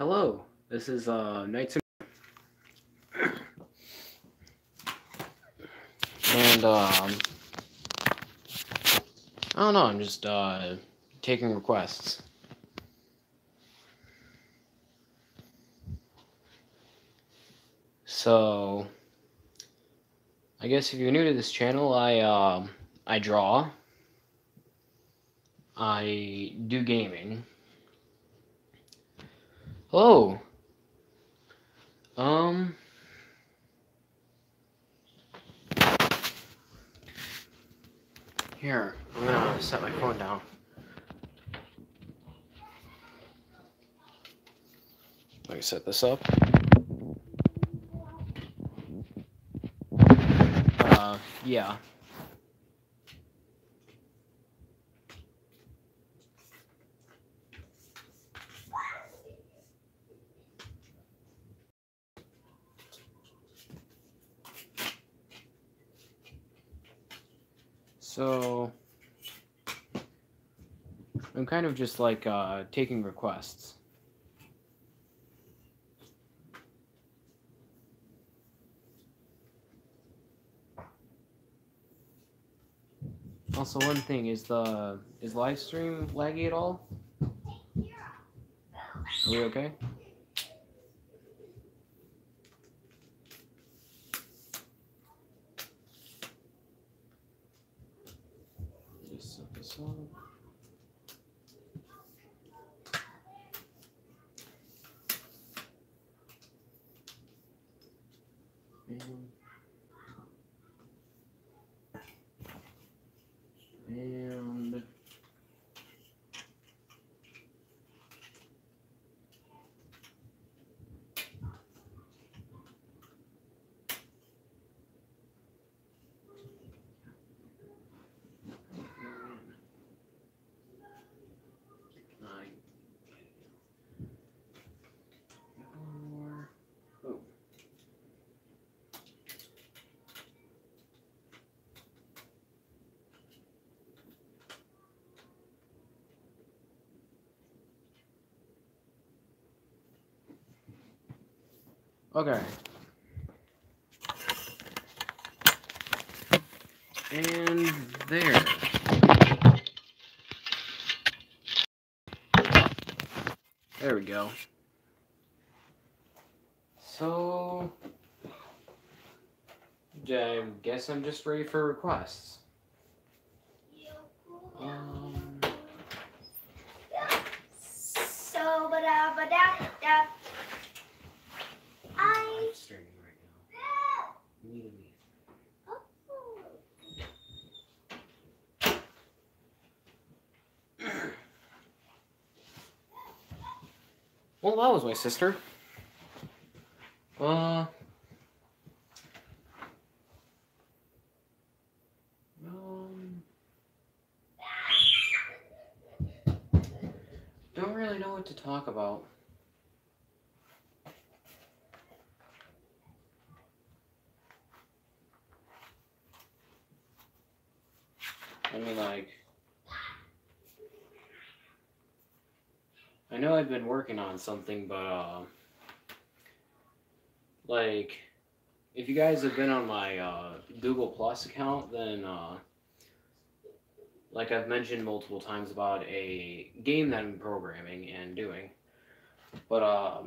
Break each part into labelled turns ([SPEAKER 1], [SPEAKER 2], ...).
[SPEAKER 1] Hello, this is Knights and I don't know, I'm just taking requests. So I guess if you're new to this channel, I draw. I do gaming. Hello. Here, I'm gonna set my phone down. Let me set this up. Yeah. So I'm kind of just like taking requests. Also, one thing is live stream laggy at all? Are we okay? Just set this up. And oh. Okay. And there. There we go. So, I guess I'm just ready for requests. I'm streaming right now. You need to leave. Well, that was my sister. Don't really know what to talk about. I mean, like, I know I've been working on something, but, like, if you guys have been on my, Google Plus account, then, like I've mentioned multiple times about a game that I'm programming and doing. But,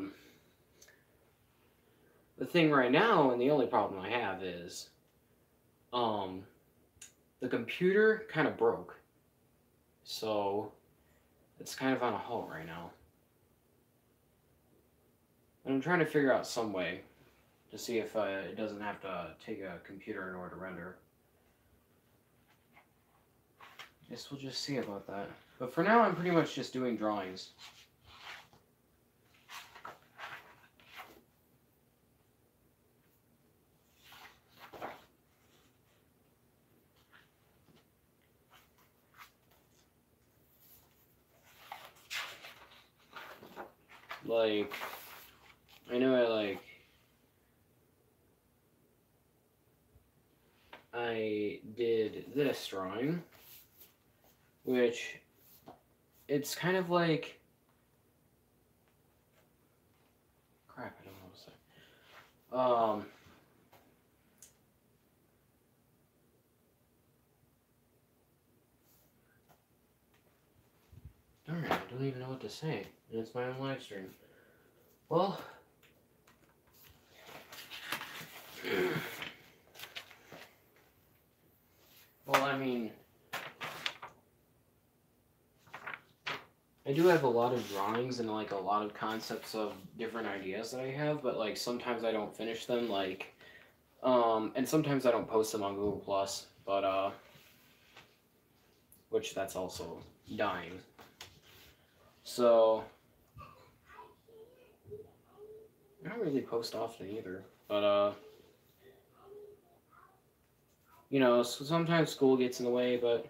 [SPEAKER 1] the thing right now, and the only problem I have is, the computer kind of broke. So, it's kind of on a halt right now. And I'm trying to figure out some way to see if it doesn't have to take a computer in order to render. Guess we'll just see about that. But for now, I'm pretty much just doing drawings. Like, I know I did this drawing, which it's kind of like crap, I don't know what to say. Darn it, I don't even know what to say. And it's my own live stream. Well... well, I mean... I do have a lot of drawings and, like, a lot of concepts of different ideas that I have, but, like, sometimes I don't finish them, like... and sometimes I don't post them on Google+, but, which that's also dying. So... I don't really post often either, but, you know, so sometimes school gets in the way, but,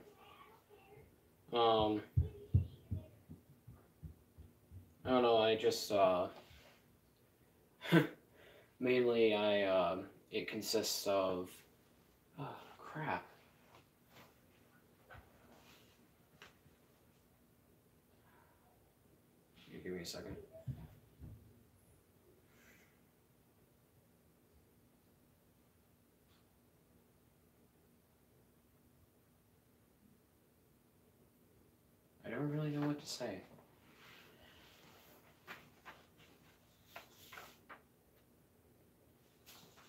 [SPEAKER 1] I don't know, I just, mainly it consists of, oh, crap. You give me a second. I don't really know what to say.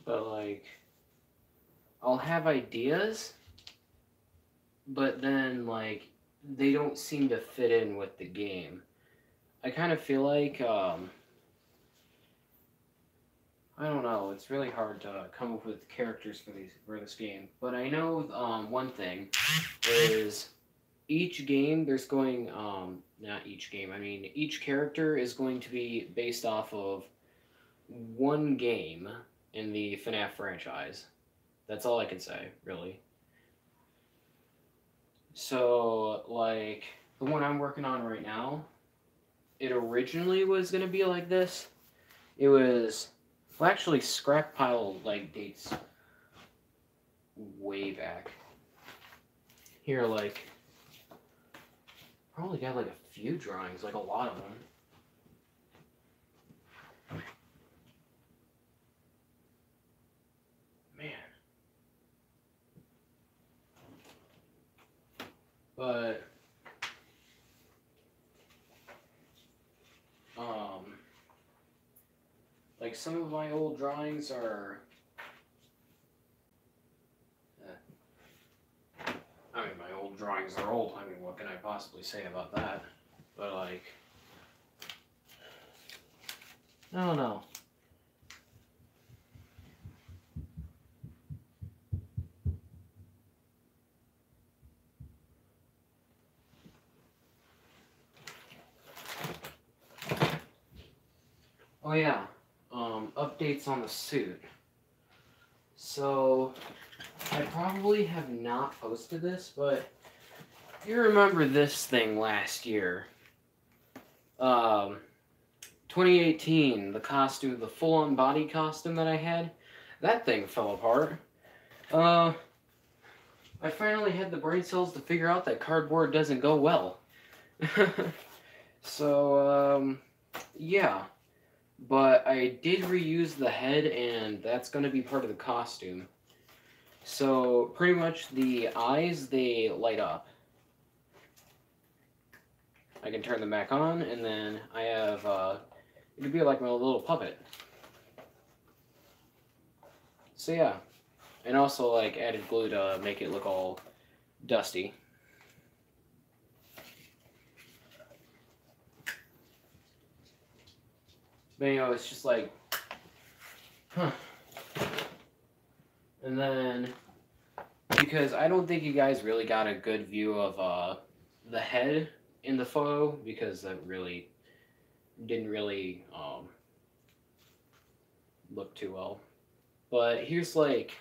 [SPEAKER 1] But, like, I'll have ideas, but then, like, they don't seem to fit in with the game. I kind of feel like, I don't know, it's really hard to come up with characters for this game. But I know, one thing is... each game, there's going, not each game, I mean, each character is going to be based off of one game in the FNAF franchise. That's all I can say, really. So, like, the one I'm working on right now, it originally was going to be like this. It was, well, actually, Scrap Pile, like, dates way back. Here, like... probably got like a few drawings, like a lot of them. Man. But, like some of my old drawings are, I mean, my old drawings are old. I mean, what can I possibly say about that? But, like, I don't know. Oh yeah, updates on the suit. So, I probably have not posted this, but you remember this thing last year. 2018, the costume, the full-on body costume that I had, that thing fell apart. I finally had the brain cells to figure out that cardboard doesn't go well. So, yeah. But I did reuse the head, and that's going to be part of the costume. So, pretty much the eyes, they light up. I can turn them back on, and then I have, it could be like my little puppet. So, yeah. And also, like, added glue to make it look all dusty. But, you know, it's just like, huh. And then, because I don't think you guys really got a good view of the head in the photo, because that really didn't really look too well. But here's like,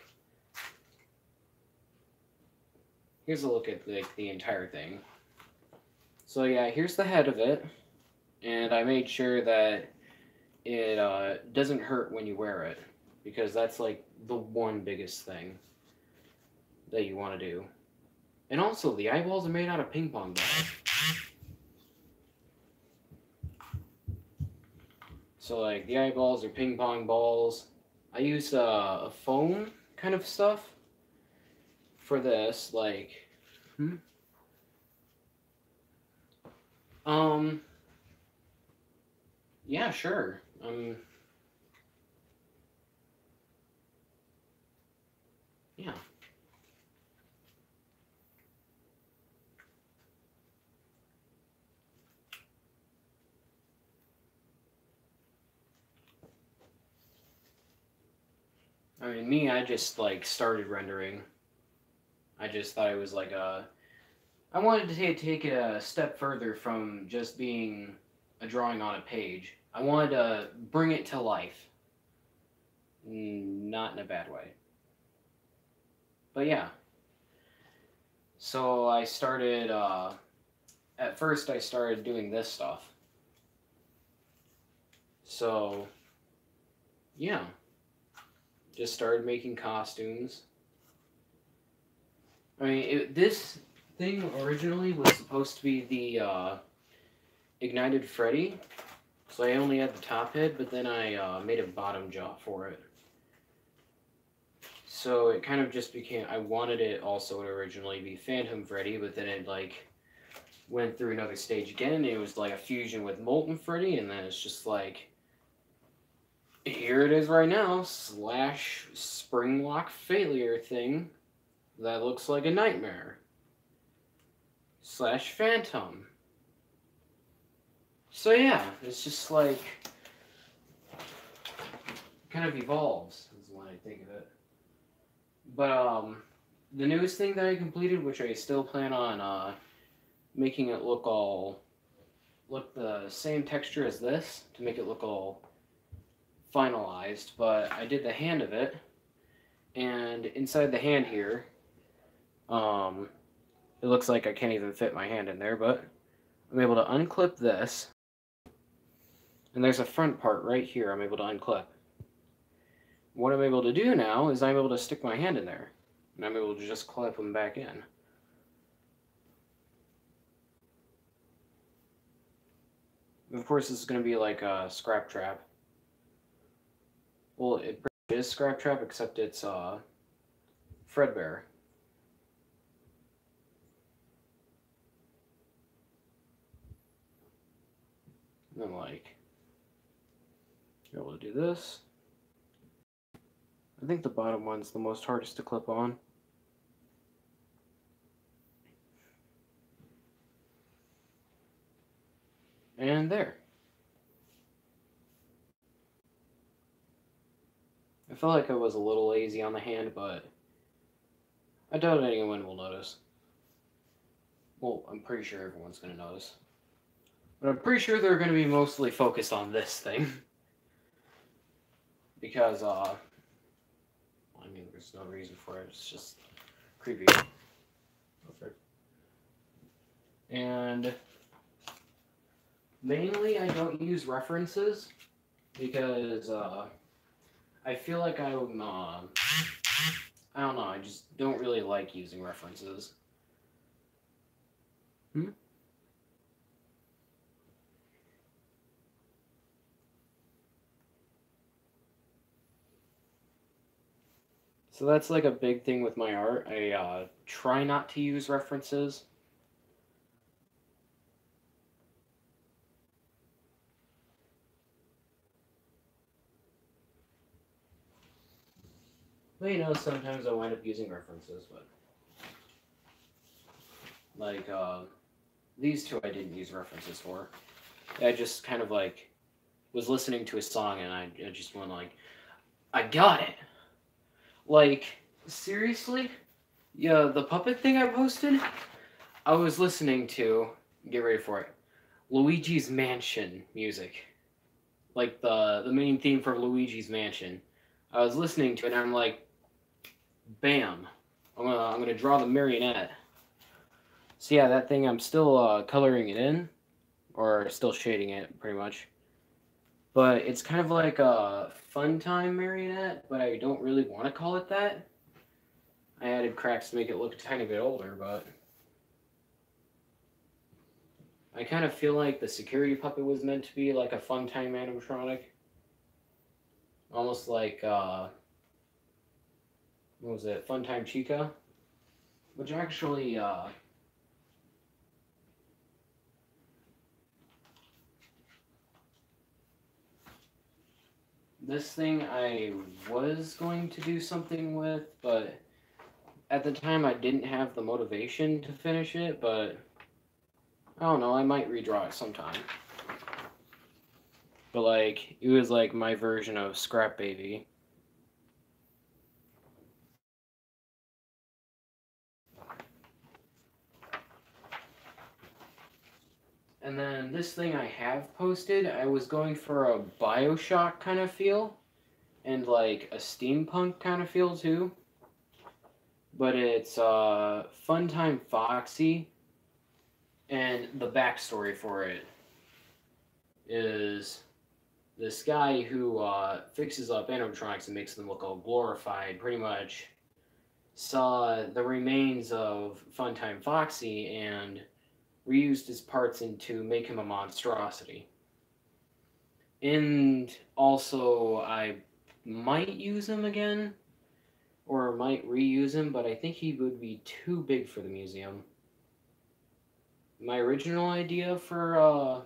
[SPEAKER 1] here's a look at like the entire thing. So yeah, here's the head of it, and I made sure that it doesn't hurt when you wear it, because that's like the one biggest thing that you want to do. And also, the eyeballs are made out of ping pong balls. So like the eyeballs are ping pong balls. I use a foam kind of stuff for this, like, um, yeah, sure. Yeah. I mean, me, I just like started rendering. I just thought it was like I wanted to take it a step further from just being a drawing on a page. I wanted to bring it to life. Not in a bad way. But yeah. So I started, at first I started doing this stuff. So, yeah. Just started making costumes. I mean, this thing originally was supposed to be the Ignited Freddy. So I only had the top head, but then I made a bottom jaw for it. So it kind of just became, I wanted it also to originally be Phantom Freddy, but then it like went through another stage again. It was like a fusion with Molten Freddy, and then it's just like, here it is right now, slash Springlock failure thing that looks like a nightmare. Slash Phantom. So yeah, it's just like, kind of evolves, is when I think of it. But the newest thing that I completed, which I still plan on making it look the same texture as this to make it look all finalized, but I did the hand of it, and inside the hand here, it looks like I can't even fit my hand in there, but I'm able to unclip this, and there's a front part right here I'm able to unclip. What I'm able to do now is I'm able to stick my hand in there, and I'm able to just clip them back in. Of course, this is going to be like a Scrap Trap. Well, it is Scrap Trap, except it's Fredbear. And then, like, you're able to do this. I think the bottom one's the most hardest to clip on. And there. I felt like I was a little lazy on the hand, but I doubt anyone will notice. Well, I'm pretty sure everyone's going to notice. But I'm pretty sure they're going to be mostly focused on this thing. Because, I mean, there's no reason for it. It's just creepy. Okay. And mainly, I don't use references because I feel like I don't know, I just don't really like using references. So that's like a big thing with my art. I try not to use references. But you know, sometimes I wind up using references, but like these two I didn't use references for. I just kind of like was listening to a song and I just went like, I got it. Like, seriously? Yeah, the puppet thing I posted, I was listening to, get ready for it, Luigi's Mansion music. Like the main theme for Luigi's Mansion. I was listening to it and I'm like, bam. I'm gonna draw the marionette. So yeah, that thing I'm still coloring it in, or still shading it pretty much. But it's kind of like a fun time marionette, but I don't really want to call it that. I added cracks to make it look a tiny bit older, but I kind of feel like the security puppet was meant to be like a fun time animatronic. almost like what was it, Funtime Chica, which actually this thing I was going to do something with, but at the time I didn't have the motivation to finish it, but I don't know, I might redraw it sometime. But like, it was like my version of Scrap Baby. And then this thing I have posted, I was going for a Bioshock kind of feel, and like a steampunk kind of feel too. But it's Funtime Foxy, and the backstory for it is this guy who fixes up animatronics and makes them look all glorified, pretty much saw the remains of Funtime Foxy and reused his parts into make him a monstrosity. And also, I might use him again, or might reuse him, but I think he would be too big for the museum. My original idea for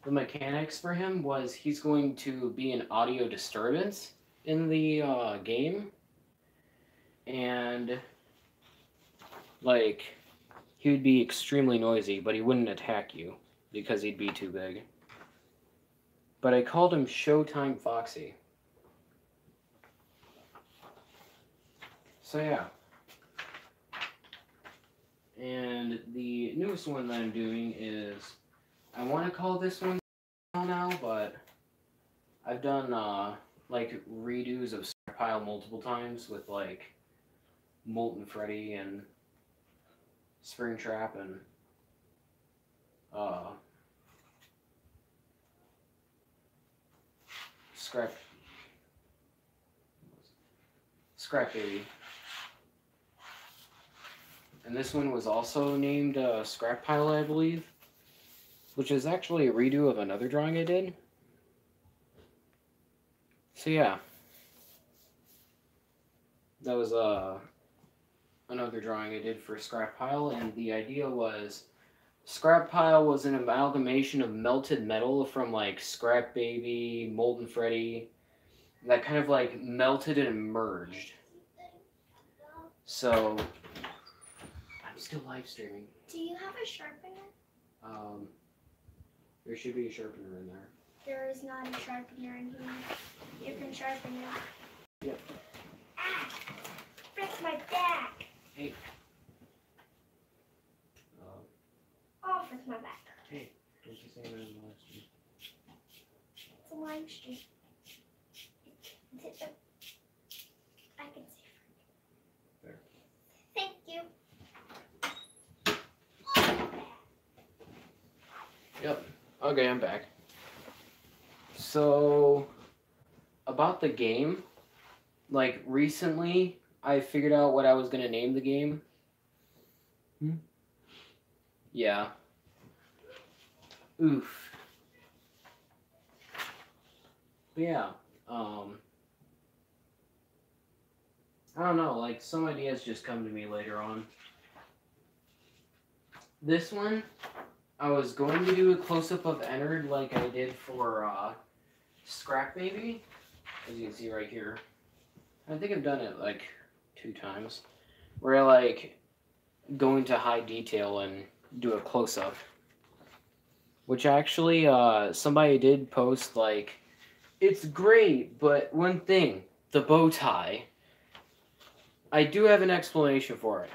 [SPEAKER 1] the mechanics for him was he's going to be an audio disturbance in the game, and like he would be extremely noisy, but he wouldn't attack you because he'd be too big. But I called him Showtime Foxy. So yeah. And the newest one that I'm doing is, I want to call this one now, but I've done like redos of Pile multiple times with like Molten Freddy and Springtrap and uh, Scrap Baby. And this one was also named Scrap Pile, I believe, which is actually a redo of another drawing I did. So yeah, that was another drawing I did for Scrap Pile, and the idea was Scrap Pile was an amalgamation of melted metal from like Scrap Baby, Molten Freddy, that kind of like melted and merged. So I'm still live streaming.
[SPEAKER 2] Do you have a sharpener?
[SPEAKER 1] There should be a sharpener in there.
[SPEAKER 2] There is not a sharpener in here. You can sharpen it.
[SPEAKER 1] Yep.
[SPEAKER 2] Ah! Frick my back!
[SPEAKER 1] Hey.
[SPEAKER 2] Oh, frick my back.
[SPEAKER 1] Hey, don't you say that in the live stream?
[SPEAKER 2] It's a live stream. I can see.
[SPEAKER 1] There.
[SPEAKER 2] Thank you.
[SPEAKER 1] Yep. Okay, I'm back. So, about the game, like recently, I figured out what I was gonna name the game. Yeah. Oof. But yeah. I don't know. Like some ideas just come to me later on. This one, I was going to do a close-up of Ennard like I did for Scrap Baby, as you can see right here. I think I've done it like 2 times, where I like go into high detail and do a close-up. Which actually, somebody did post like, it's great, but one thing, the bow tie. I do have an explanation for it.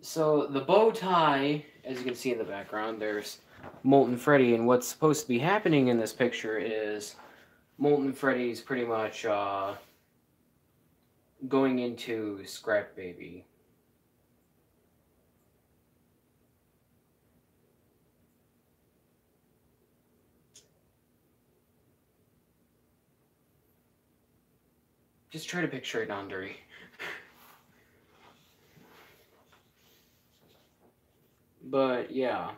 [SPEAKER 1] So the bow tie, as you can see in the background, there's Molten Freddy, and what's supposed to be happening in this picture is Molten Freddy's pretty much going into Scrap Baby. Just try to picture it, Andre. But yeah,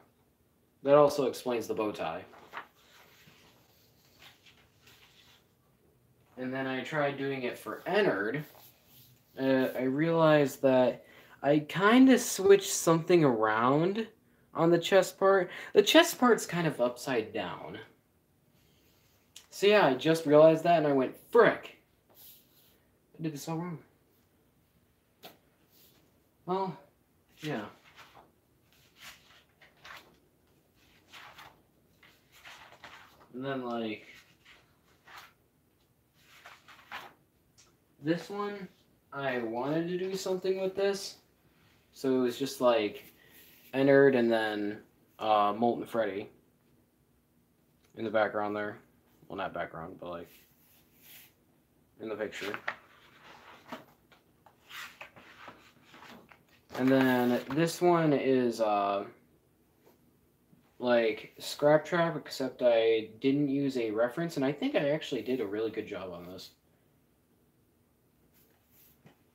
[SPEAKER 1] that also explains the bow tie. and then I tried doing it for Ennard, I realized that I kind of switched something around on the chest part. The chest part's kind of upside down. So yeah, I just realized that and I went, frick! I did this all wrong. Well, yeah. And then, like, this one, I wanted to do something with this. So it was just like Ennard and then Molten Freddy in the background there. Well, not background, but like in the picture. And then this one is like Scrap Trap, except I didn't use a reference, and I think I actually did a really good job on this.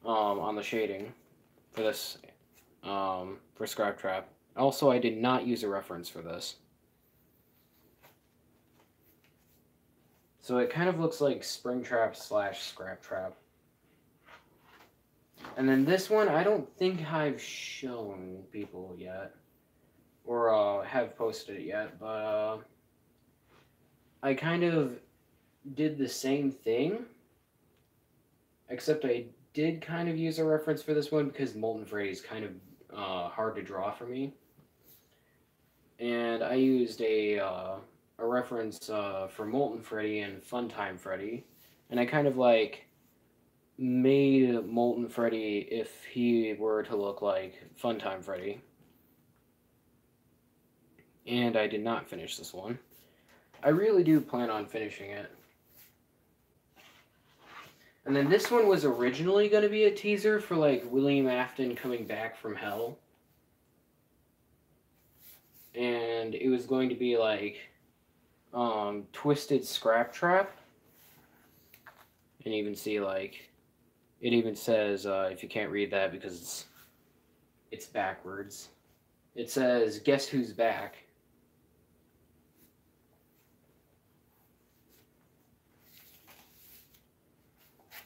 [SPEAKER 1] On the shading for this, for Scrap Trap. Also, I did not use a reference for this. So it kind of looks like Springtrap / Scrap Trap. And then this one, I don't think I've shown people yet. Or have posted it yet, but I kind of did the same thing. Except I did kind of use a reference for this one because Molten Freddy is kind of hard to draw for me. And I used a reference for Molten Freddy and Funtime Freddy. And I kind of like made Molten Freddy if he were to look like Funtime Freddy. And I did not finish this one. I really do plan on finishing it. And then this one was originally going to be a teaser for like William Afton coming back from hell. And it was going to be like Twisted Scrap Trap. And you even see like, it even says, if you can't read that because it's backwards, it says, guess who's back?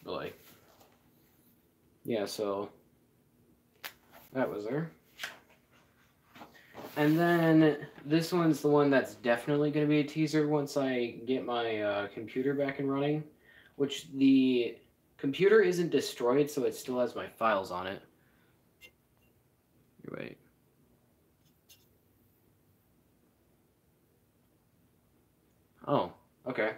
[SPEAKER 1] But like, yeah, so that was there. And then this one's the one that's definitely going to be a teaser once I get my computer back and running, which the computer isn't destroyed, so it still has my files on it. Wait. Oh, okay.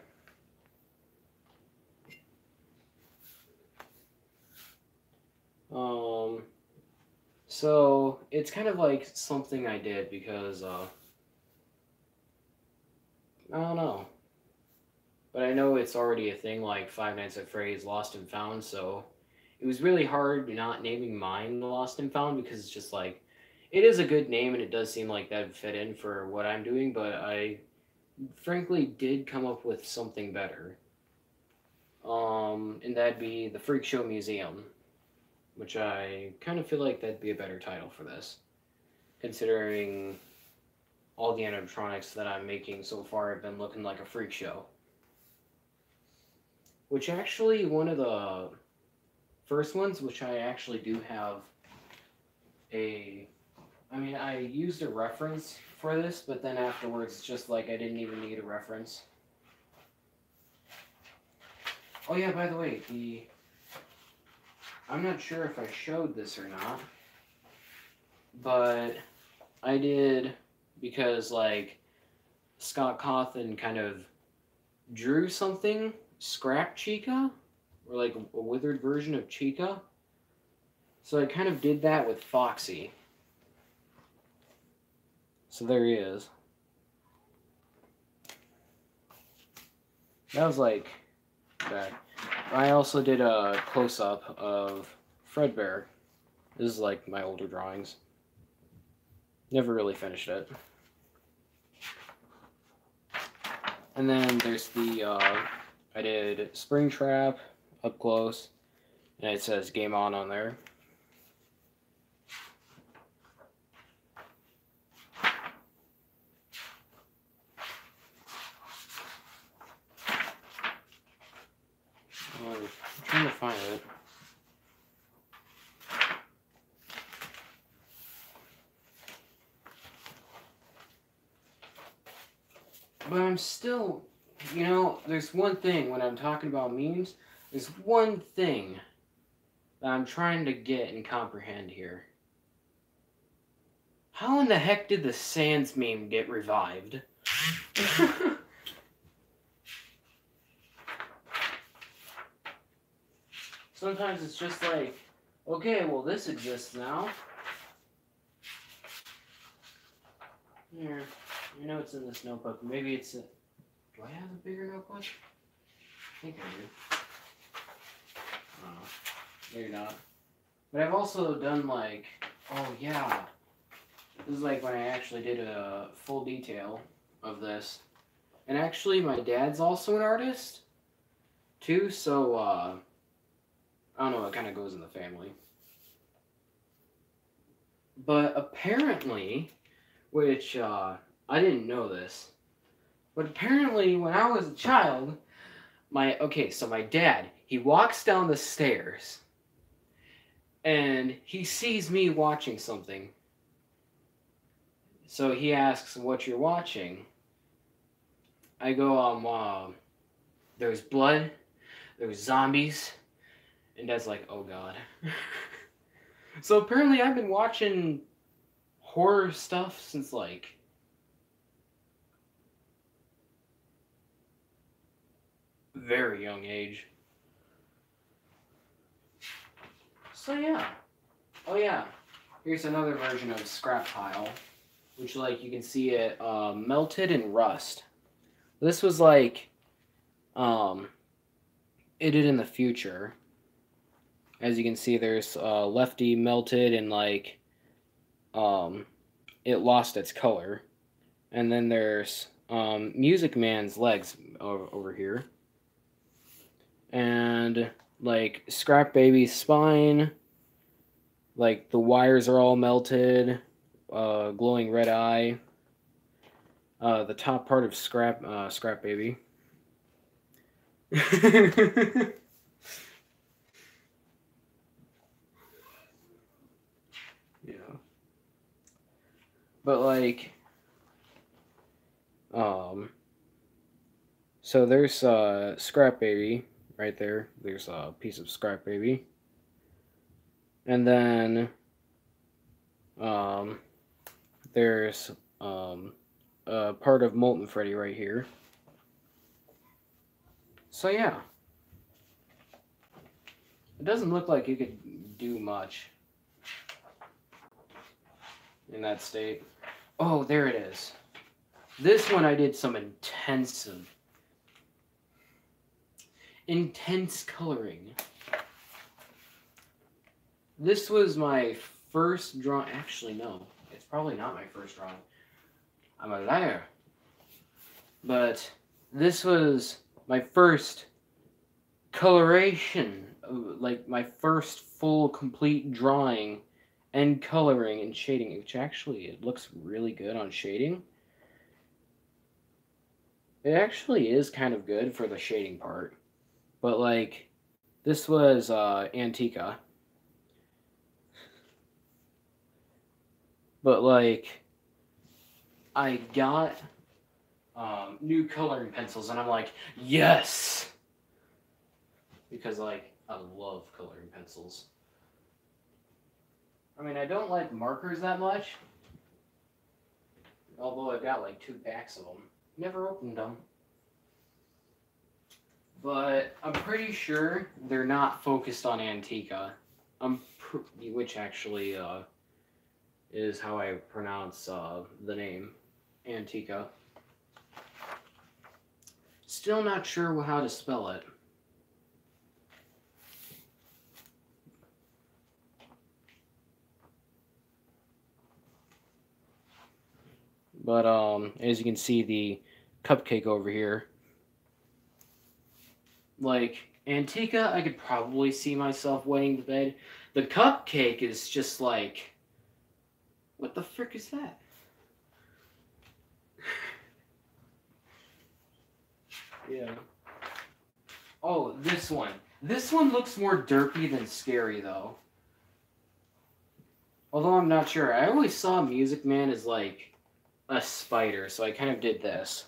[SPEAKER 1] So it's kind of like something I did because, I don't know. But I know it's already a thing like Five Nights at Freddy's Lost and Found, so it was really hard not naming mine the Lost and Found because it's just like, it is a good name and it does seem like that would fit in for what I'm doing, but I frankly did come up with something better. And that'd be the Freak Show Museum, which I kind of feel like that'd be a better title for this, considering all the animatronics that I'm making so far have been looking like a freak show. Which actually, one of the first ones, which I actually do have I used a reference for this, but then afterwards, it's just like I didn't even need a reference. Oh yeah, by the way, I'm not sure if I showed this or not, but I did because, like, Scott Cawthon kind of drew something, Scrap Chica, or like a withered version of Chica. So I kind of did that with Foxy. So there he is. That was like that. I also did a close-up of Fredbear. This is like my older drawings. Never really finished it. And then there's the, I did Springtrap up close, and it says Game On there. But I'm still, you know, there's one thing when I'm talking about memes, there's one thing that I'm trying to get and comprehend here. How in the heck did the Sans meme get revived? Sometimes it's just like, okay, well, this exists now. Here, I know it's in this notebook. Maybe it's a... Do I have a bigger notebook? I think I do. Oh, maybe not. But I've also done like, oh yeah. This is like when I actually did a full detail of this. And actually, my dad's also an artist, too, so, I don't know, it kind of goes in the family. But apparently, which, I didn't know this, but apparently when I was a child, my dad, he walks down the stairs, and he sees me watching something. So he asks, what you're watching? I go, there's blood, there's zombies, and Dad's like, oh god. So apparently I've been watching horror stuff since like very young age. So yeah. Oh yeah. Here's another version of Scrap Pile, which like you can see it melted in rust. This was like it did in the future. As you can see, there's Lefty melted and like it lost its color. And then there's Music Man's legs over here. And like Scrap Baby's spine. Like the wires are all melted. Glowing red eye. The top part of Scrap Baby. Yeah. But like so there's Scrap Baby right there. There's a piece of Scrap Baby. And then there's a part of Molten Freddy right here. So yeah. It doesn't look like you could do much in that state. Oh, there it is. This one I did some intense coloring. This was my first drawing. Actually, no. It's probably not my first drawing. I'm a liar. But this was my first coloration. Like my first full complete drawing and coloring and shading, which actually it looks really good on shading. It actually is kind of good for the shading part. But like this was Antica. But like I got new coloring pencils and I'm like, yes! Because like I love coloring pencils. I mean, I don't like markers that much. Although I've got like 2 packs of them. Never opened them. But I'm pretty sure they're not focused on Antica. Which actually is how I pronounce the name. Antica. Still not sure how to spell it. But as you can see, the cupcake over here, like Antica, I could probably see myself wetting the bed. The cupcake is just like, what the frick is that? Yeah. Oh, this one. This one looks more derpy than scary, though. Although I'm not sure. I always saw Music Man as like a spider, so I kind of did this.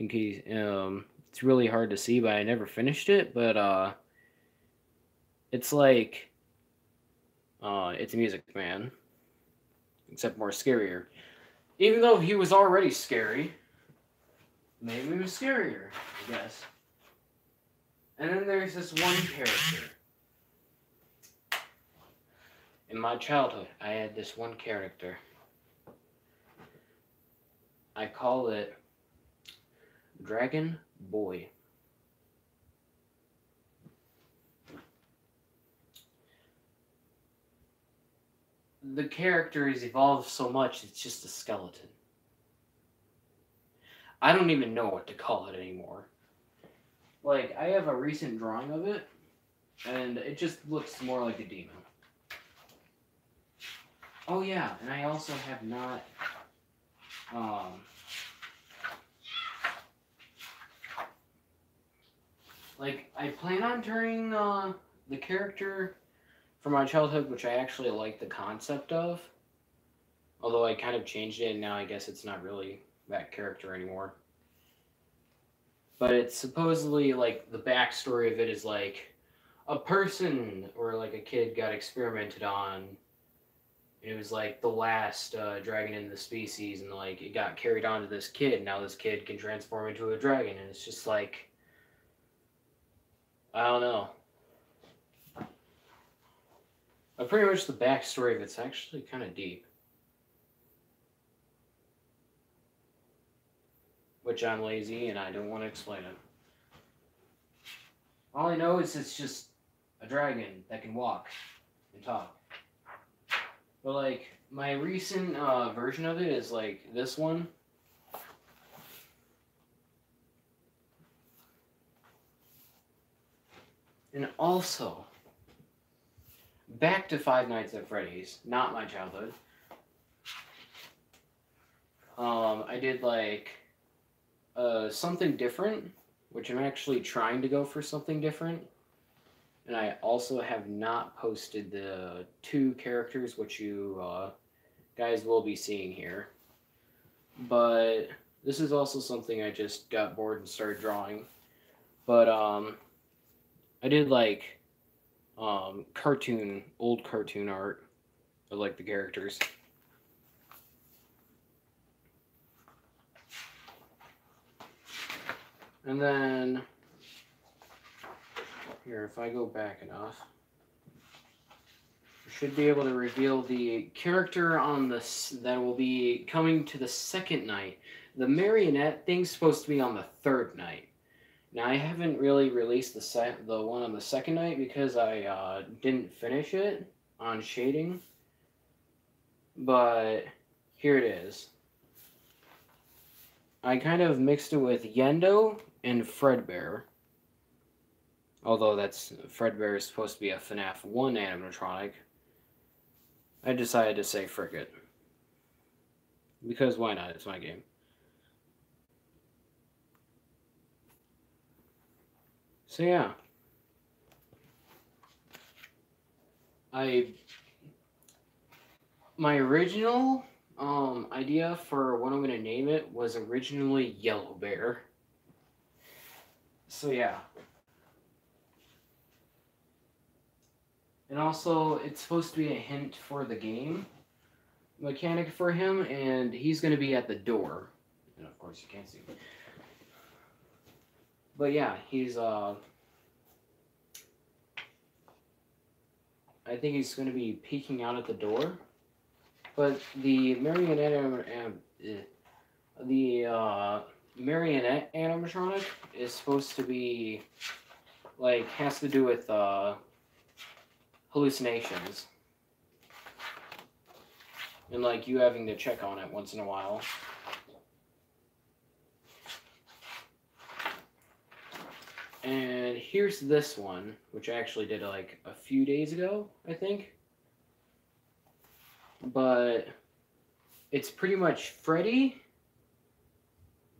[SPEAKER 1] In case it's really hard to see, but I never finished it. But it's like it's Music Man, except more scarier. Even though he was already scary, maybe he was scarier, I guess. And then there's this one character. In my childhood, I had this one character. I call it Dragon Boy. The character has evolved so much, it's just a skeleton. I don't even know what to call it anymore. Like, I have a recent drawing of it, and it just looks more like a demon. Oh yeah, and I also have not, like, I plan on turning the character from my childhood, which I actually like the concept of, although I kind of changed it, and now I guess it's not really that character anymore. But it's supposedly, like, the backstory of it is, like, a person or, like, a kid got experimented on. It was, like, the last dragon in the species, and, like, it got carried on to this kid. Now this kid can transform into a dragon, and it's just, like, I don't know. But pretty much the backstory of it's actually kind of deep. Which I'm lazy and I don't want to explain it. All I know is it's just a dragon that can walk and talk. But like, my recent version of it is like this one. And also, back to Five Nights at Freddy's, not my childhood. I did like something different, which I'm actually trying to go for something different. And I also have not posted the two characters, which you guys will be seeing here. But this is also something I just got bored and started drawing. But I did like old cartoon art of like the characters. And then here, if I go back enough, I should be able to reveal the character on this that will be coming to the second night. The marionette thing's supposed to be on the third night. Now I haven't really released the one on the second night because I didn't finish it on shading. But here it is. I kind of mixed it with Yendo and Fredbear. Although Fredbear is supposed to be a FNAF 1 animatronic. I decided to say frick it. Because why not? It's my game. So yeah. My original idea for what I'm going to name it was originally Yellow Bear. So yeah. And also, it's supposed to be a hint for the game mechanic for him, and he's going to be at the door. And of course, you can't see him. But yeah, he's, I think he's going to be peeking out at the door. But the marionette animatronic is supposed to be, like, has to do with, hallucinations. And, like, you having to check on it once in a while. And here's this one, which I actually did, like, a few days ago, I think. But it's pretty much Freddy,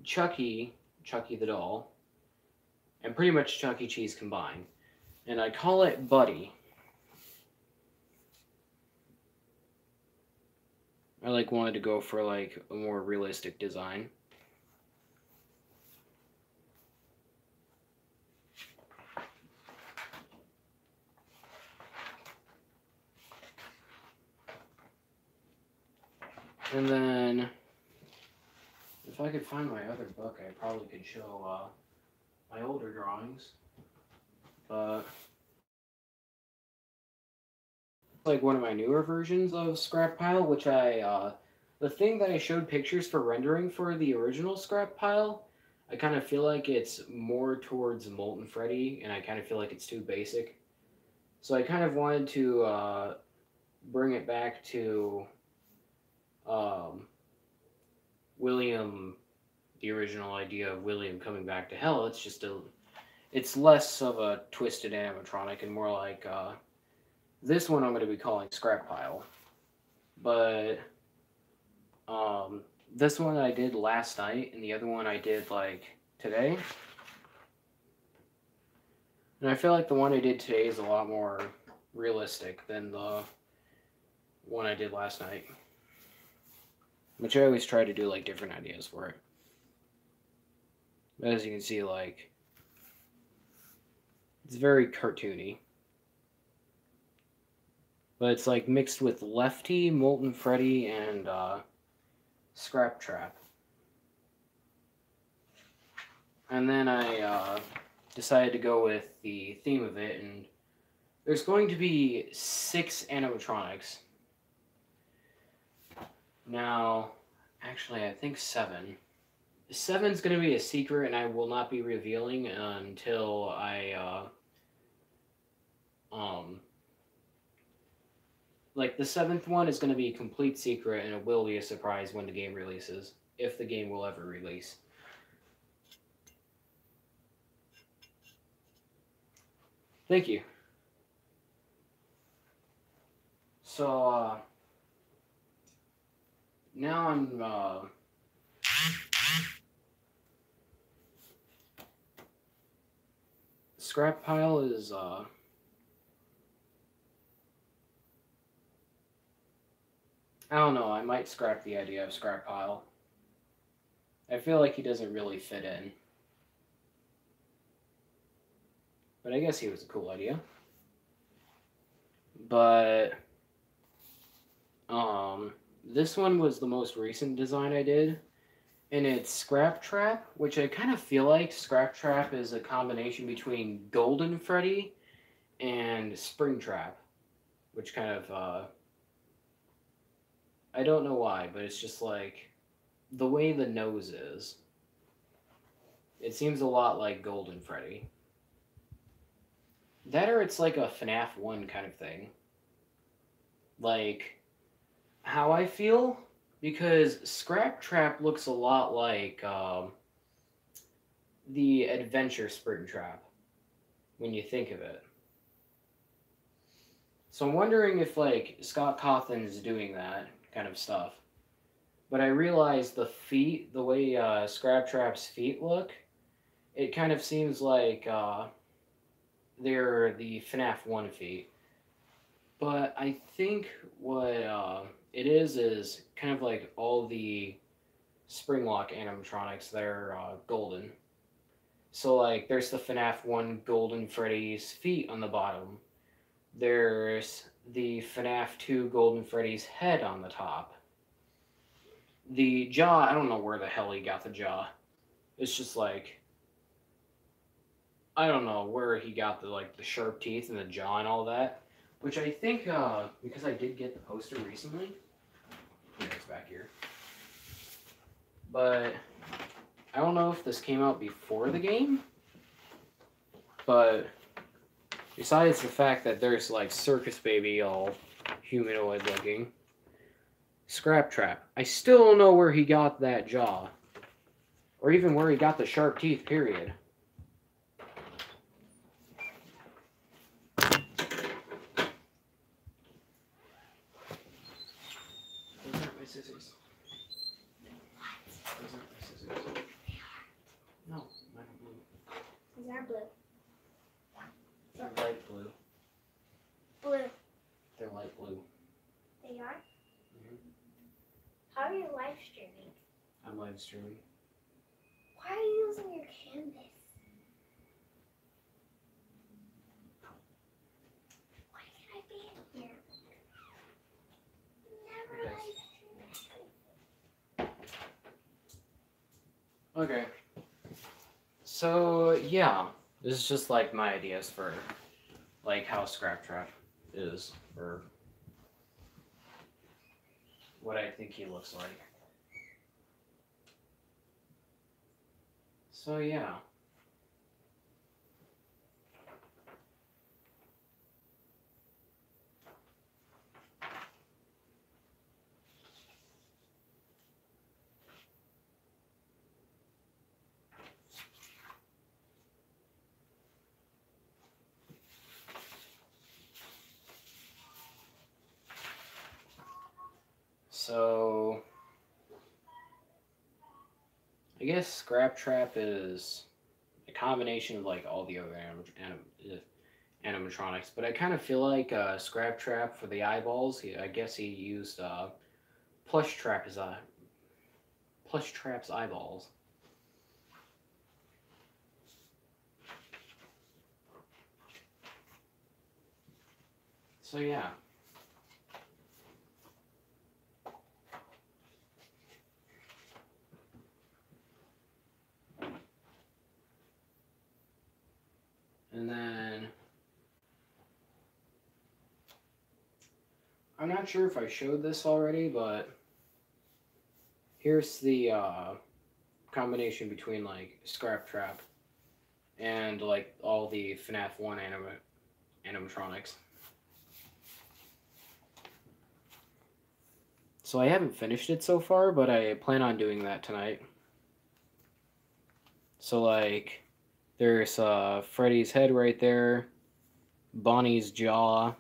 [SPEAKER 1] Chucky the doll, and pretty much Chuck E. Cheese combined. And I call it Buddy. I wanted to go for a more realistic design. And then, if I could find my other book, I probably could show my older drawings. But like one of my newer versions of Scrap Pile, which the thing that I showed pictures for rendering for the original Scrap Pile, I kind of feel like it's more towards Molten Freddy, and I kind of feel like it's too basic. So I kind of wanted to bring it back to um, William, the original idea of William coming back to hell. It's less of a twisted animatronic and more like this one I'm going to be calling Scrap Pile. But this one I did last night, and the other one I did like today. And I feel like the one I did today is a lot more realistic than the one I did last night. Which I always try to do like different ideas for it. But as you can see, like, it's very cartoony. But it's like mixed with Lefty, Molten Freddy, and Scrap Trap. And then I decided to go with the theme of it, and there's going to be 6 animatronics. Now, actually, I think 7. 7's going to be a secret, and I will not be revealing until I, like, the 7th one is going to be a complete secret, and it will be a surprise when the game releases, if the game will ever release. Thank you. So, now I'm, Scrap Pile is, I don't know, I might scrap the idea of Scrap Pile. I feel like he doesn't really fit in. But I guess he was a cool idea. But, this one was the most recent design I did. And it's Scrap Trap, which I kind of feel like Scrap Trap is a combination between Golden Freddy and Spring Trap. Which kind of, I don't know why, but it's just like the way the nose is. It seems a lot like Golden Freddy. That or it's like a FNAF 1 kind of thing. Like, how I feel? Because Scrap Trap looks a lot like the Adventure Spring Trap, when you think of it. So I'm wondering if, like, Scott Cawthon's doing that kind of stuff. But I realized the feet, the way Scrap Trap's feet look, it kind of seems like they're the FNAF 1 feet. But I think what it is kind of like all the Springlock animatronics that are golden. So, like, there's the FNAF 1 Golden Freddy's feet on the bottom. There's the FNAF 2 Golden Freddy's head on the top. The jaw, I don't know where the hell he got the jaw. It's just like, I don't know where he got the, like, the sharp teeth and the jaw and all that. Which I think, because I did get the poster recently. It's back here. But I don't know if this came out before the game. But besides the fact that there's, like, Circus Baby all humanoid looking. Scrap Trap. I still don't know where he got that jaw. Or even where he got the sharp teeth, period. Scissors. Those aren't my scissors. No, mine are blue.
[SPEAKER 2] These are blue.
[SPEAKER 1] They're light blue.
[SPEAKER 2] Blue.
[SPEAKER 1] They're light blue.
[SPEAKER 2] They are?
[SPEAKER 1] Mm-hmm.
[SPEAKER 2] How are you live streaming?
[SPEAKER 1] I'm live streaming.
[SPEAKER 2] Why are you using your canvas? Why can't I be in here? Never
[SPEAKER 1] Okay.
[SPEAKER 2] live streaming.
[SPEAKER 1] Okay. So yeah, this is just like my ideas for like how Scrap Trap is, or what I think he looks like. So yeah. So I guess Scrap Trap is a combination of like all the other animatronics, but I kind of feel like Scrap Trap for the eyeballs. I guess he used Plush Trap's eyeballs. So yeah. And then I'm not sure if I showed this already, but here's the combination between like Scrap Trap and like all the FNAF 1 animatronics. So I haven't finished it so far, but I plan on doing that tonight. So like there's Freddy's head right there, Bonnie's jaw,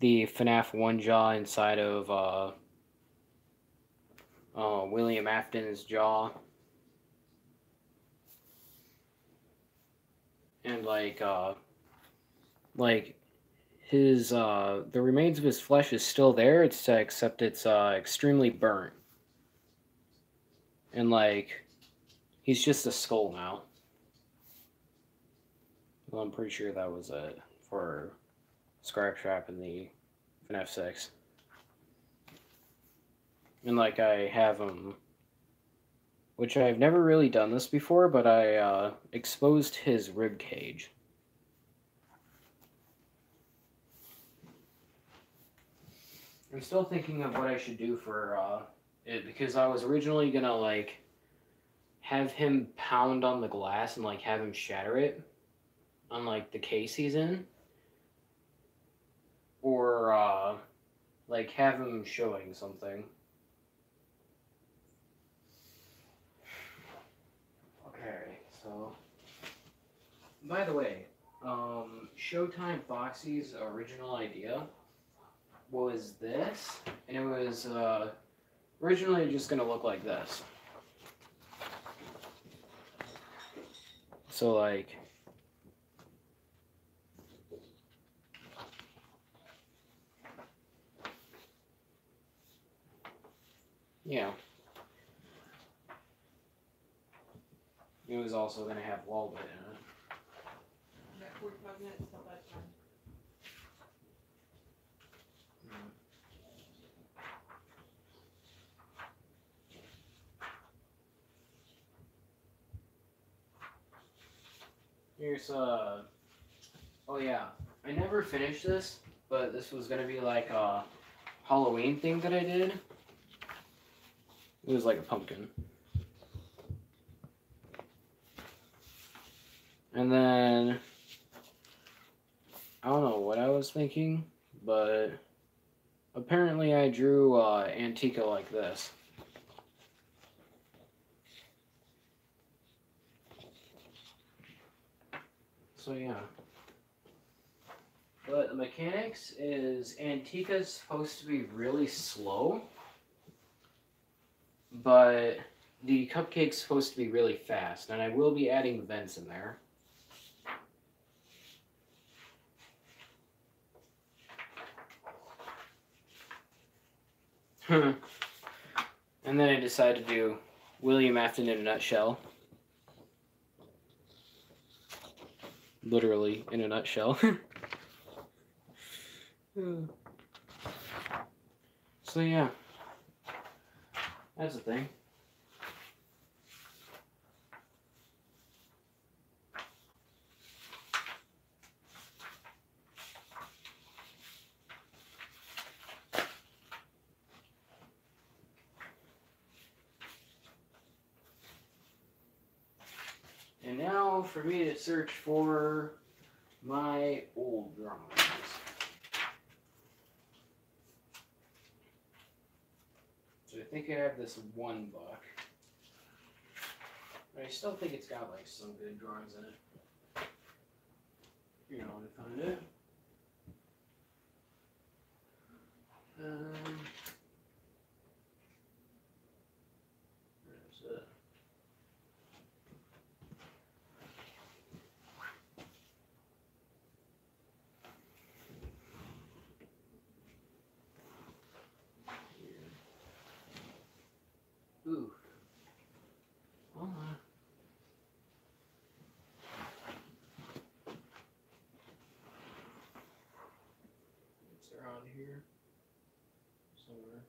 [SPEAKER 1] the FNAF 1 jaw inside of William Afton's jaw, and like his the remains of his flesh is still there. It's except it's extremely burnt, and like he's just a skull now. Well, I'm pretty sure that was it for Scrap Trap in the FNAF 6. And like I have him, which I've never really done this before, but I exposed his rib cage. I'm still thinking of what I should do for it, because I was originally gonna like have him pound on the glass and like have him shatter it on like the case he's in, or like have him showing something. Okay, so by the way, Showtime Foxy's original idea was this, and it was originally just gonna look like this. So like, yeah, it was also gonna have Wallbit in it.
[SPEAKER 3] About 45 minutes till bedtime.
[SPEAKER 1] Here's oh yeah, I never finished this, but this was gonna be like a Halloween thing that I did. It was like a pumpkin. And then I don't know what I was thinking, but apparently I drew Antika like this. So yeah. But the mechanics is Antika's supposed to be really slow, but the cupcake's supposed to be really fast, and I will be adding vents in there. And then I decided to do William Afton in a nutshell. Literally in a nutshell. So yeah, that's the thing. now for me to search for my old drawings. So I think I have this one book. But I still think it's got like some good drawings in it. You know where to find it. Where's it? Ooh. Hold on. It's around here somewhere.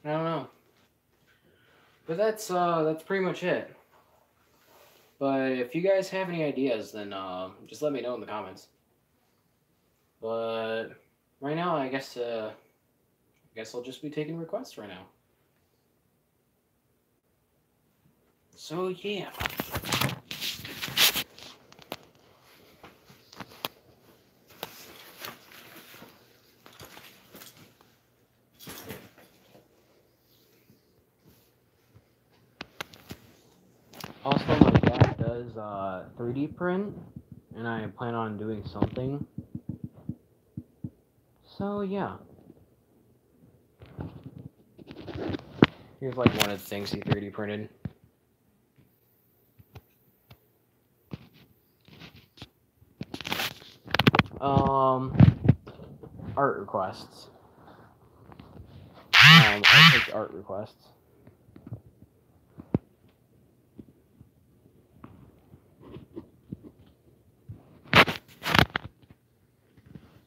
[SPEAKER 1] I don't know. But that's pretty much it. But if you guys have any ideas, then just let me know in the comments. But right now, I guess I'll just be taking requests right now. So yeah. Also, my dad does 3D print, and I plan on doing something. So yeah. Here's like one of the things he 3D printed. Art requests. I'll take art requests.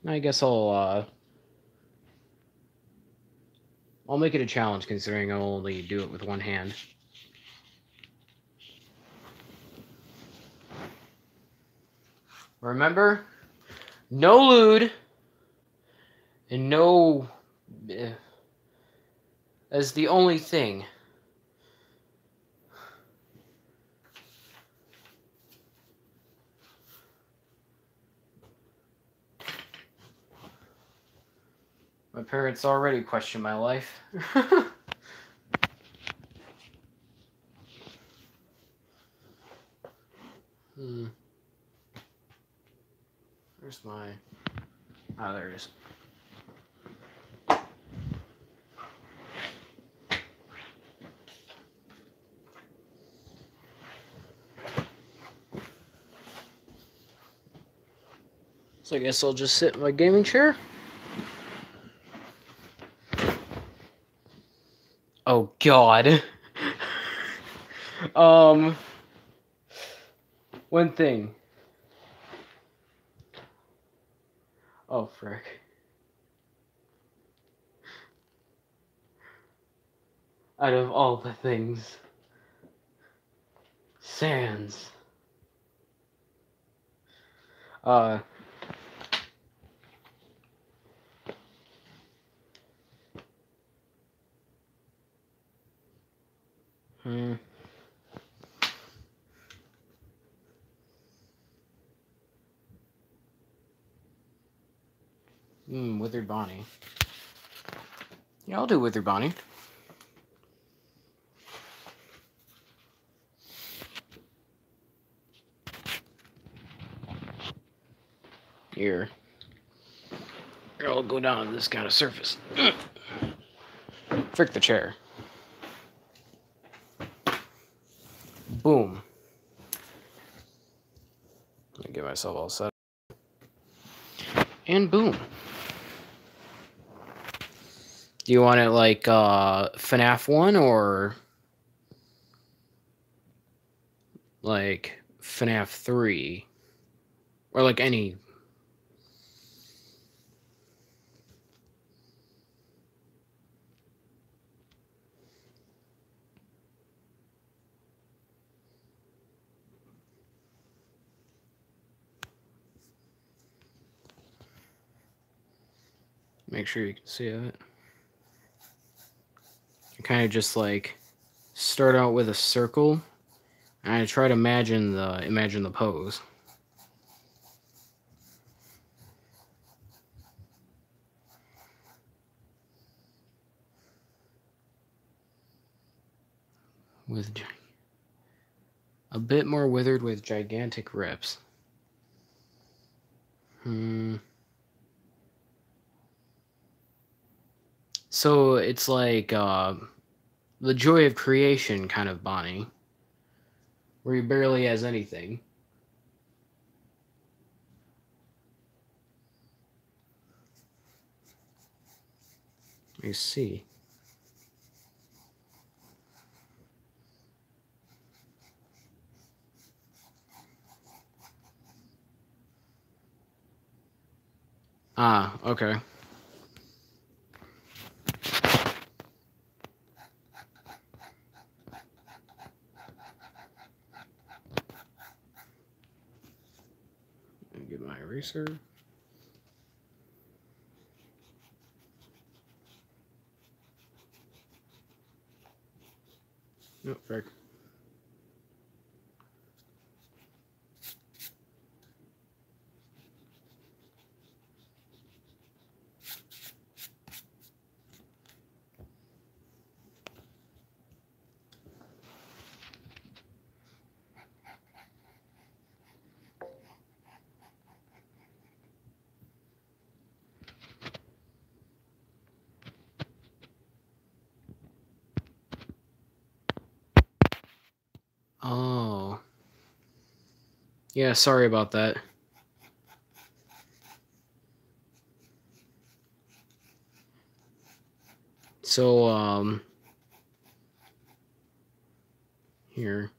[SPEAKER 1] I guess I'll make it a challenge considering I'll only do it with one hand. Remember, no lewd and no as the only thing. My parents already question my life. Where's my... Oh, there it is. So I guess I'll just sit in my gaming chair. Oh, God. One thing. Oh, frick. Out of all the things. Sans. Withered Bonnie. Yeah, I'll do Withered Bonnie. Here. I'll go down to this kind of surface. Frick the chair. Boom. Let me get myself all set. And boom. Do you want it like FNAF 1 or like FNAF 3? Or like any... Make sure you can see it. I kind of just like start out with a circle, and I try to imagine the pose. With a bit more withered with gigantic rips. So it's like the joy of creation kind of Bonnie, where he barely has anything. I see. Ah, okay. Get my eraser. Nope, frick. Oh. Yeah, sorry about that. So, here.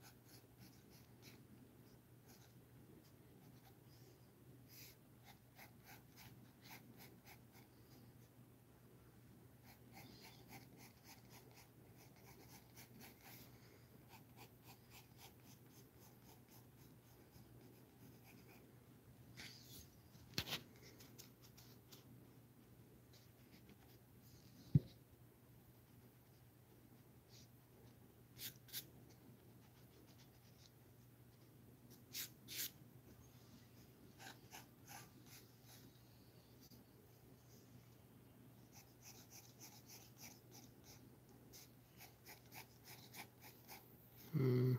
[SPEAKER 1] Hmm.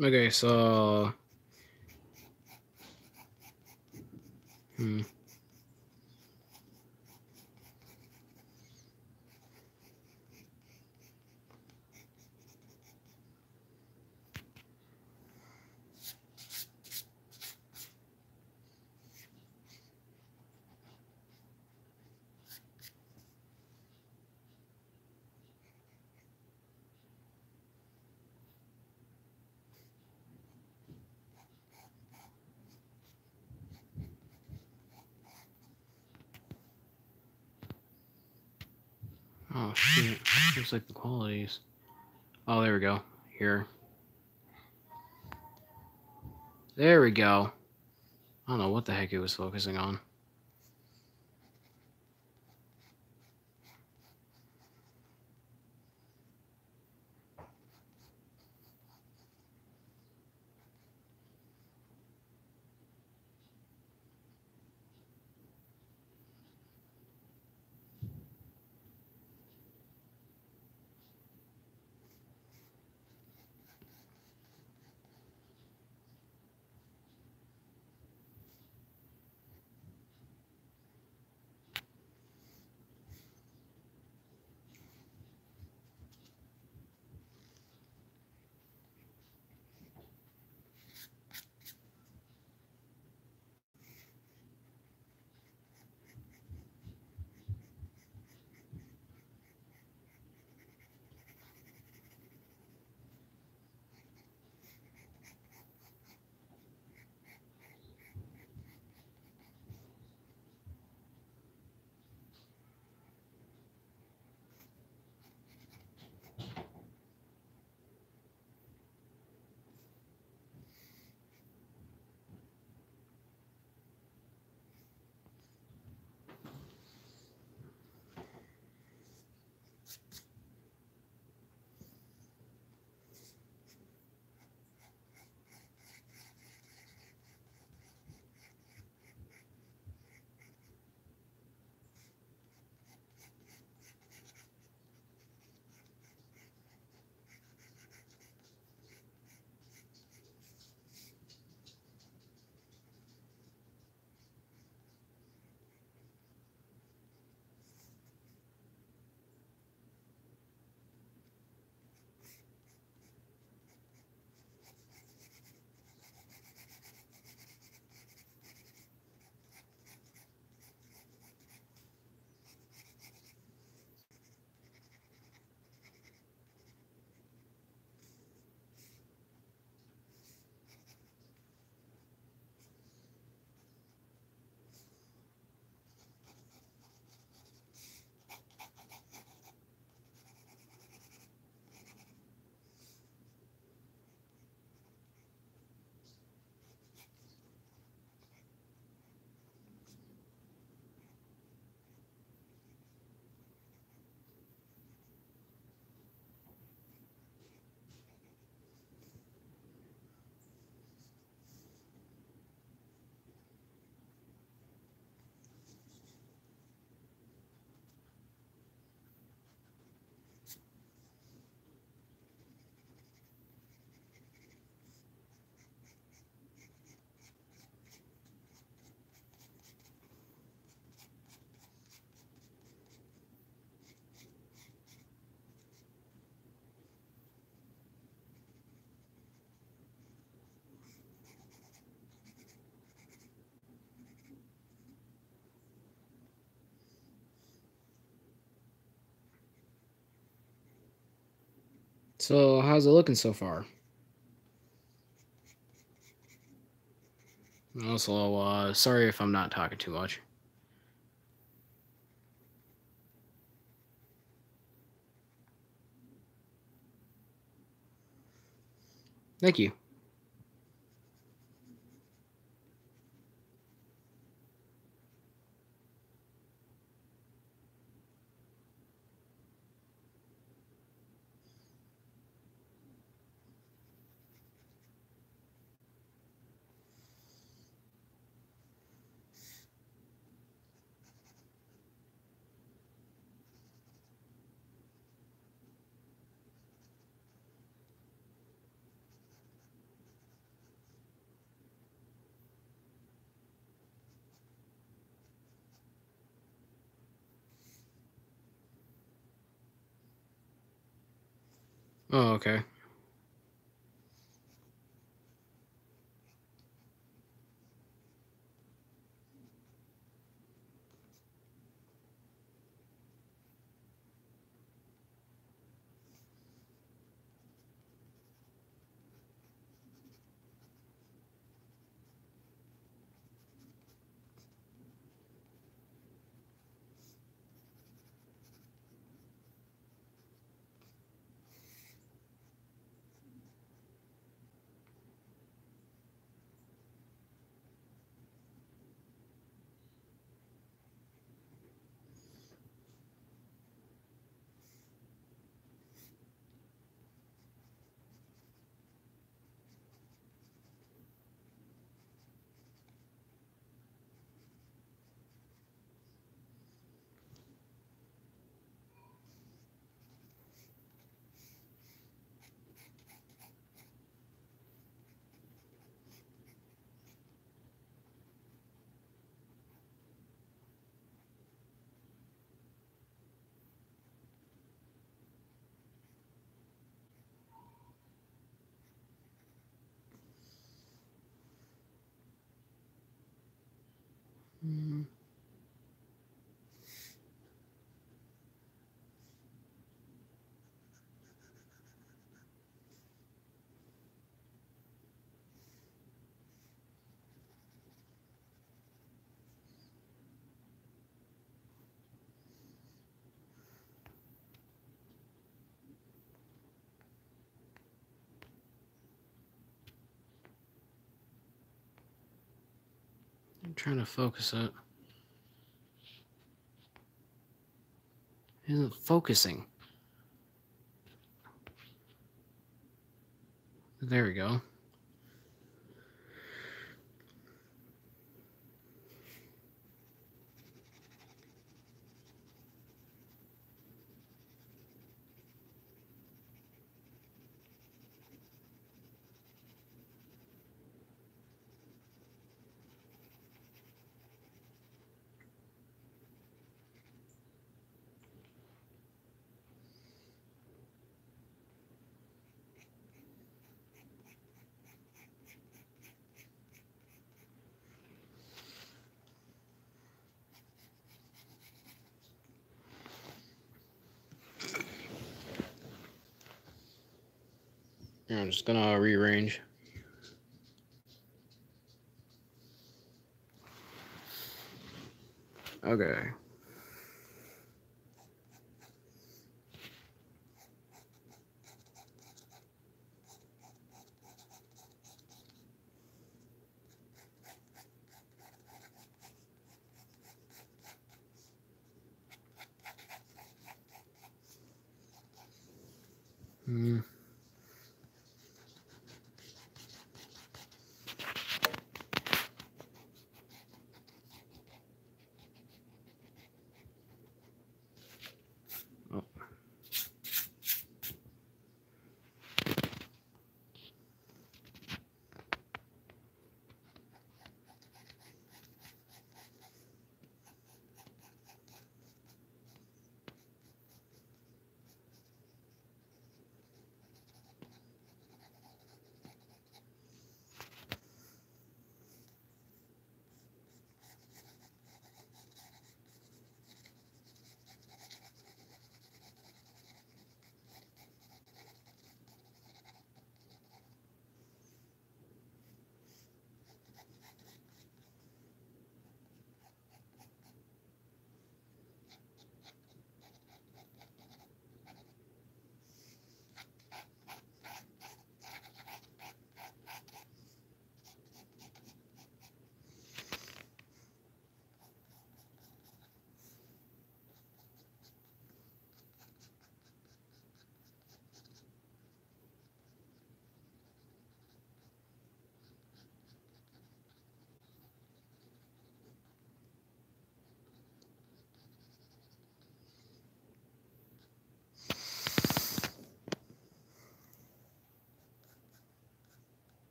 [SPEAKER 1] Okay, so... Oh, shit. Looks like the qualities. Oh, there we go. Here. There we go. I don't know what the heck it was focusing on. So, how's it looking so far? Also, sorry if I'm not talking too much. Thank you. Oh, okay. Mm. I'm trying to focus it. It isn't focusing. There we go. Yeah, I'm just gonna rearrange. Okay. Mm. Oh.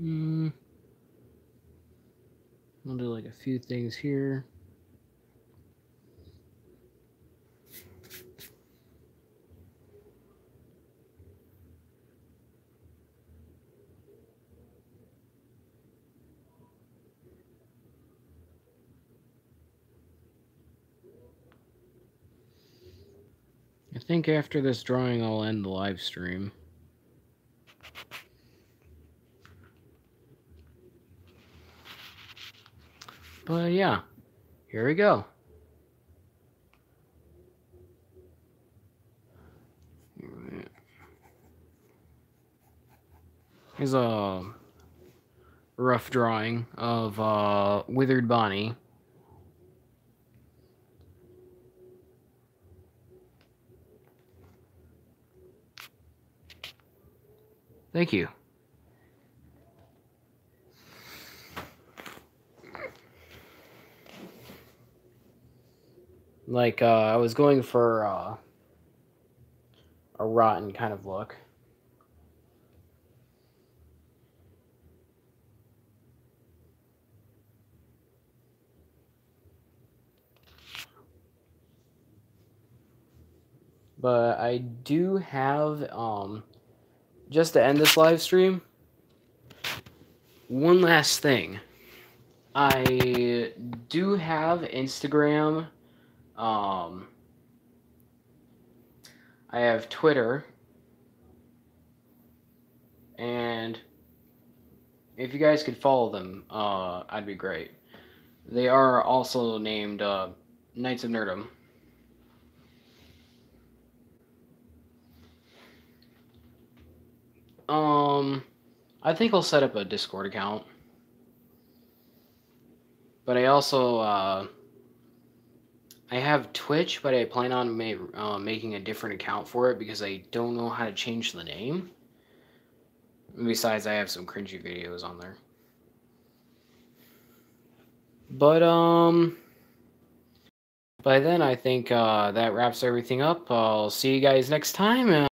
[SPEAKER 1] I'll do like a few things here. I think after this drawing, I'll end the live stream. But yeah, here we go. Here's a rough drawing of Withered Bonnie. Thank you. Like, I was going for a rotten kind of look. But I do have, just to end this live stream, one last thing. I do have Instagram. I have Twitter. And if you guys could follow them, I'd be great. They are also named Knights of Nerdom. I think I'll set up a Discord account. But I also, I have Twitch, but I plan on making a different account for it because I don't know how to change the name. Besides, I have some cringy videos on there. But, by then, I think that wraps everything up. I'll see you guys next time.